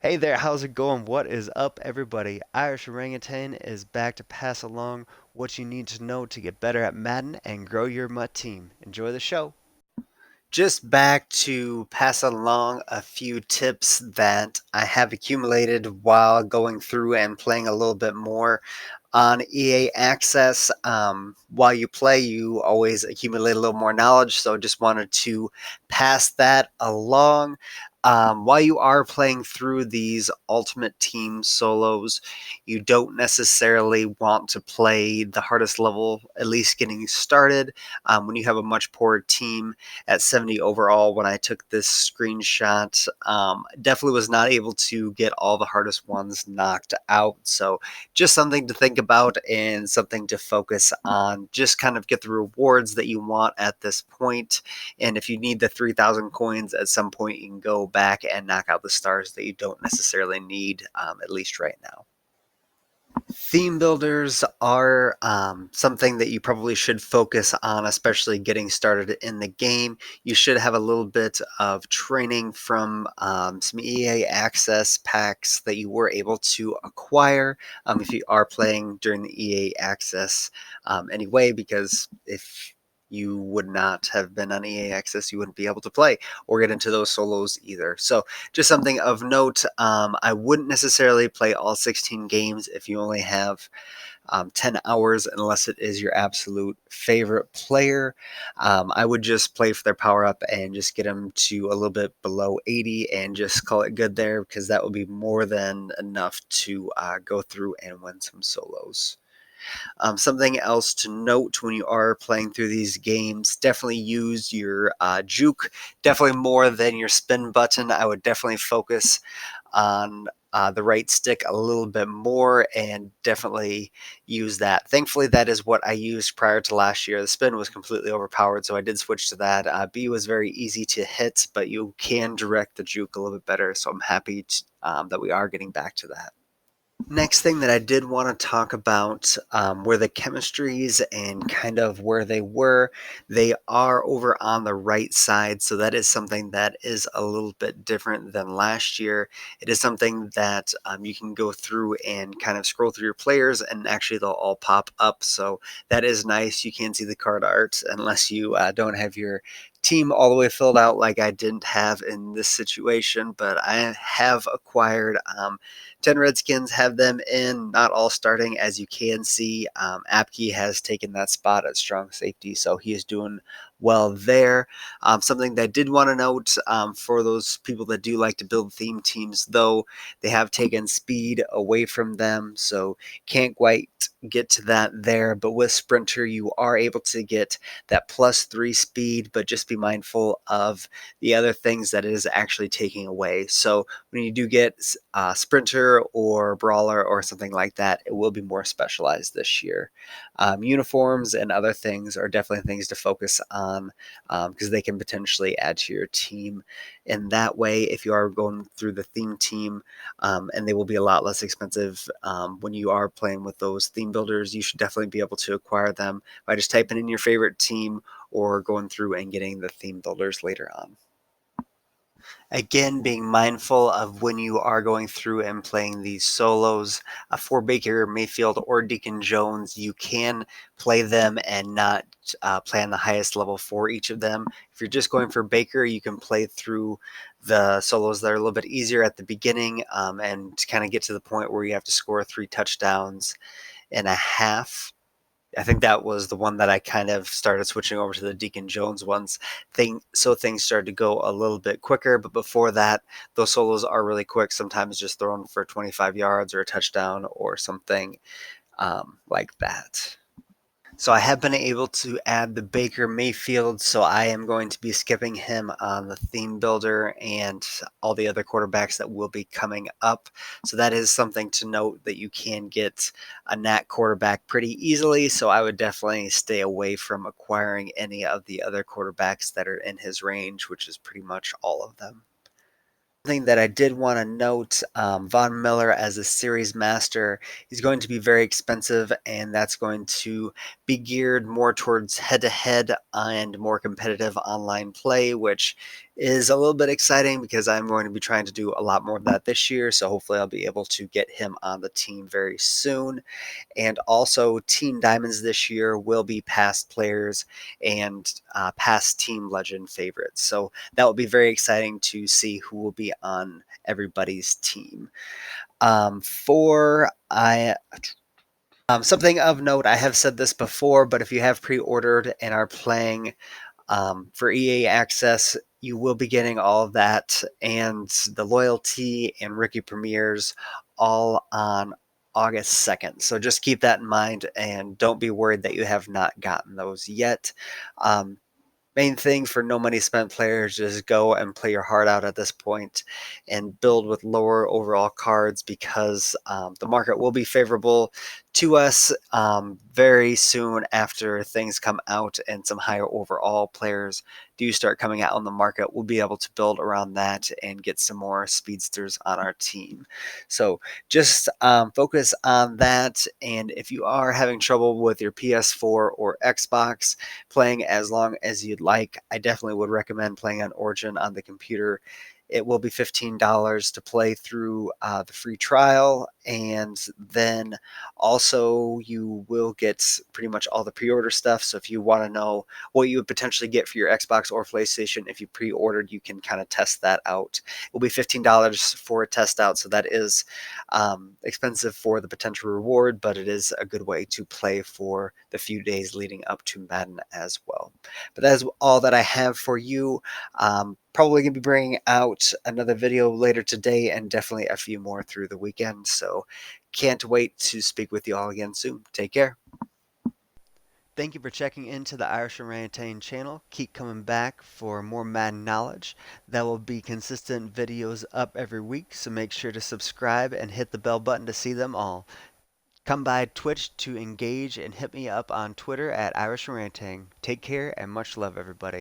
Hey there, how's it going? What is up, everybody? Irish Orangutan is back to pass along what you need to know to get better at Madden and grow your Mutt team. Enjoy the show. Just back to pass along a few tips that I have accumulated while going through and playing a little bit more on EA Access. While you play, you always accumulate a little more knowledge, so just wanted to pass that along. While you are playing through these Ultimate Team solos, you don't necessarily want to play the hardest level, at least getting started. When you have a much poorer team at 70 overall, when I took this screenshot, definitely was not able to get all the hardest ones knocked out. So just something to think about and something to focus on. Just kind of get the rewards that you want at this point. And if you need the 3,000 coins at some point, you can go back and knock out the stars that you don't necessarily need, at least right now. Theme builders are something that you probably should focus on, especially getting started in the game. You should have a little bit of training from some EA Access packs that you were able to acquire if you are playing during the EA Access anyway, because if you would not have been on EA Access, you wouldn't be able to play or get into those solos either. So just something of note. I wouldn't necessarily play all 16 games if you only have 10 hours, unless it is your absolute favorite player. I would just play for their power up and just get them to a little bit below 80 and just call it good there, because that would be more than enough to go through and win some solos. Something else to note when you are playing through these games, definitely use your juke, definitely more than your spin button. I would definitely focus on the right stick a little bit more and definitely use that. Thankfully, that is what I used prior to last year. The spin was completely overpowered, so I did switch to that. B was very easy to hit, but you can direct the juke a little bit better, so I'm happy that we are getting back to that. Next thing that I did want to talk about were the chemistries and kind of where they were. They are over on the right side, so that is something that is a little bit different than last year. It is something that you can go through and kind of scroll through your players, and actually they'll all pop up. So that is nice. You can see the card art unless you don't have your team all the way filled out like I didn't have in this situation, but I have acquired 10 Redskins, have them in, not all starting, as you can see. Apke has taken that spot at strong safety, so he is doing well there. Something that I did want to note for those people that do like to build theme teams, though, they have taken speed away from them, so can't quite get to that there. But with Sprinter, you are able to get that +3 speed, but just be mindful of the other things that it is actually taking away. So when you do get Sprinter or Brawler or something like that, it will be more specialized this year. Uniforms and other things are definitely things to focus on, because they can potentially add to your team in that way if you are going through the theme team, and they will be a lot less expensive when you are playing with those theme builders. You should definitely be able to acquire them by just typing in your favorite team or going through and getting the theme builders later on. Again, being mindful of when you are going through and playing these solos. For Baker Mayfield or Deacon Jones, you can play them and not play on the highest level for each of them. If you're just going for Baker, you can play through the solos that are a little bit easier at the beginning, and kind of get to the point where you have to score 3.5 touchdowns. I think that was the one that I kind of started switching over to the Deacon Jones ones so things started to go a little bit quicker. But before that, those solos are really quick, sometimes just thrown for 25 yards or a touchdown or something like that. So I have been able to add the Baker Mayfield, so I am going to be skipping him on the theme builder and all the other quarterbacks that will be coming up. So that is something to note, that you can get a Nat quarterback pretty easily. So I would definitely stay away from acquiring any of the other quarterbacks that are in his range, which is pretty much all of them. Thing that I did want to note, Von Miller as a series master, he's going to be very expensive, and that's going to be geared more towards head to head and more competitive online play, which is a little bit exciting because I'm going to be trying to do a lot more of that this year. So hopefully I'll be able to get him on the team very soon. And also, Team Diamonds this year will be past players and past Team Legend favorites. So that will be very exciting to see who will be on everybody's team. For I Something of note, I have said this before, but if you have pre-ordered and are playing for EA Access, you will be getting all of that and the loyalty and Ricky premieres all on August 2nd. So just keep that in mind and don't be worried that you have not gotten those yet. Um, Main thing for no money spent players is go and play your heart out at this point and build with lower overall cards because the market will be favorable to us very soon after things come out and some higher overall players do start coming out on the market. We'll be able to build around that and get some more speedsters on our team. So just focus on that. And if you are having trouble with your PS4 or Xbox, playing as long as you'd like, I definitely would recommend playing on Origin on the computer. It will be $15 to play through the free trial, and then also you will get pretty much all the pre-order stuff. So if you want to know what you would potentially get for your Xbox or PlayStation if you pre-ordered, you can kind of test that out. It will be $15 for a test out, so that is expensive for the potential reward, but it is a good way to play for the few days leading up to Madden as well. But that is all that I have for you. Probably going to be bringing out another video later today and definitely a few more through the weekend. So can't wait to speak with you all again soon. Take care. Thank you for checking into the Irish Orangutan channel. Keep coming back for more Madden knowledge. There will be consistent videos up every week, so make sure to subscribe and hit the bell button to see them all. Come by Twitch to engage and hit me up on Twitter at Irish Orangutan. Take care and much love, everybody.